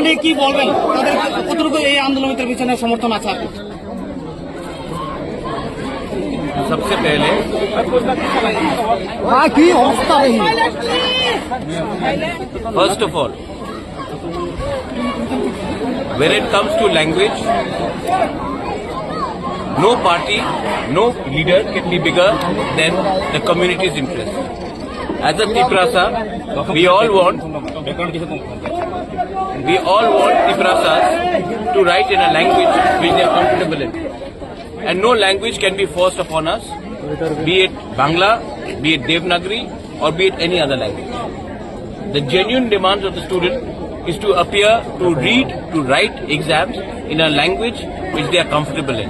নিয়ে কি বলবেন, তাদের কতটুকু এই আন্দোলনের পিছনে সমর্থন আছে আপনার? सबसे पहले first of all, when it comes to language, no party, no leader can be bigger than the community's interest. As a Tiprasa, we all want Tiprasas to write in a language which they are comfortable in. And no language can be forced upon us, be it Bangla, be it Devanagari, or be it any other language. The genuine demands of the student is to appear, to read, to write exams in a language which they are comfortable in.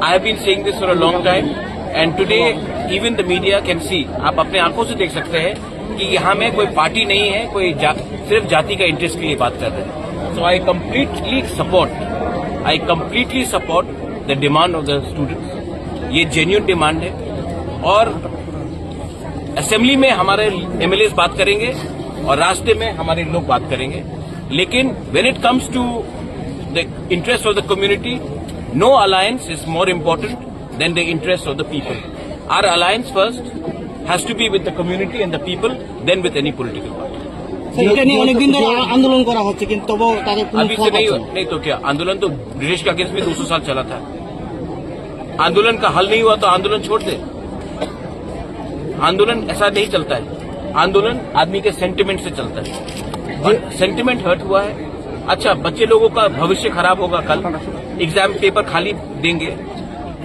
I have been saying this for a long time, and today even the media can see. आप अपने आंखों से देख सकते हैं कि यहाँ में कोई पार्टी नहीं है, कोई सिर्फ जाति का इंटरेस्ट के लिए बात कर रहे हैं. So I completely support the demand of the students. ये genuine demand है और असेंबली में हमारे एमएलएस बात करेंगे और रास्ते में हमारे लोग बात करेंगे. लेकिन when it comes to the interest of the community, no alliance is more important than the interest of the people. Our alliance first has to be with the community and the people, then with any political party. এটা নিয়ে অনেকদিন ধরে আন্দোলন করা হচ্ছে, কিন্তু তবুও তাদের কোনো अभी से नहीं तो क्या आंदोलन तो ब्रिटिश के अगेंस्ट भी 200 साल चला था. आंदोलन का हल नहीं हुआ तो आंदोलन छोड़ दे. आंदोलन ऐसा नहीं चलता है. आंदोलन आदमी के सेंटिमेंट से चलता है और सेंटिमेंट हर्ट हुआ है. अच्छा, बच्चे लोगों का भविष्य खराब होगा, कल एग्जाम पेपर खाली देंगे,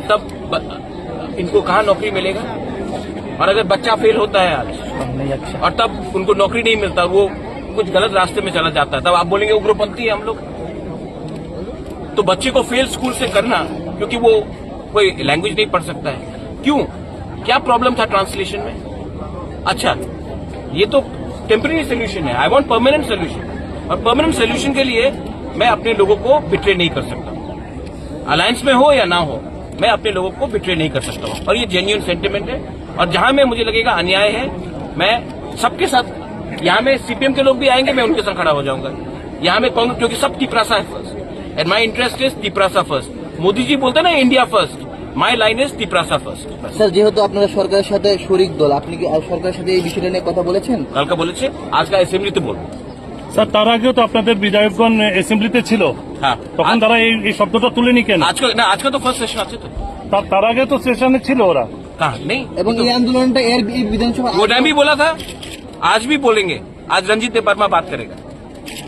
तब इनको कहाँ नौकरी मिलेगा? और अगर बच्चा फेल होता है आज और तब उनको नौकरी नहीं मिलता, वो कुछ गलत रास्ते में चला जाता है, तब आप बोलेंगे उग्रपंथी है हम लोग. तो बच्चे को फेल स्कूल से करना क्योंकि वो कोई लैंग्वेज नहीं पढ़ सकता है. क्यों? क्या प्रॉब्लम था ट्रांसलेशन में? अच्छा, ये तो टेम्परेरी सोल्यूशन है. I want permanent solution. और परमानेंट सोल्यूशन के लिए मैं अपने लोगों को बिट्रे नहीं कर सकता. अलायंस में हो या ना हो, मैं अपने लोगों को बिट्रे नहीं कर सकता हूं. और ये जेन्युइन सेंटिमेंट है. और जहां में मुझे लगेगा अन्याय है, मैं सबके साथ, यहां में सीपीएम के लोग भी आएंगे, मैं उनके साथ खड़ा हो जाऊंगा. यहां में कांग्रेस, क्योंकि सब तिपरासा है first, and my interest is Tiprasa first. Modi ji बोलते ना India first, my line is Tiprasa first. Sir, যেহেতু আপনারা সরকারের সাথে শরিক দল, আপনি কি সরকারের সাথে এই বিষয়টা নিয়ে কথা বলেছেন? কালকে বলেছে, আজকে অ্যাসেম্বলিতে বলবো. স্যার, তার আগেও তো আপনাদের বিধায়কগণ অ্যাসেম্বলিতে ছিল, হ্যাঁ, তখন তারা এই শব্দটা তুলেনি কেন? আজকে তো ফার্স্ট সেশন আছে. তো তার আগে তো সেশনে ছিল ওরা, कहा नहीं. এবং এই আন্দোলনটা এর বিধানসভা वो टाइम भी बोला था, आज भी बोलेंगे. आज रंजीत वर्मा बात करेगा.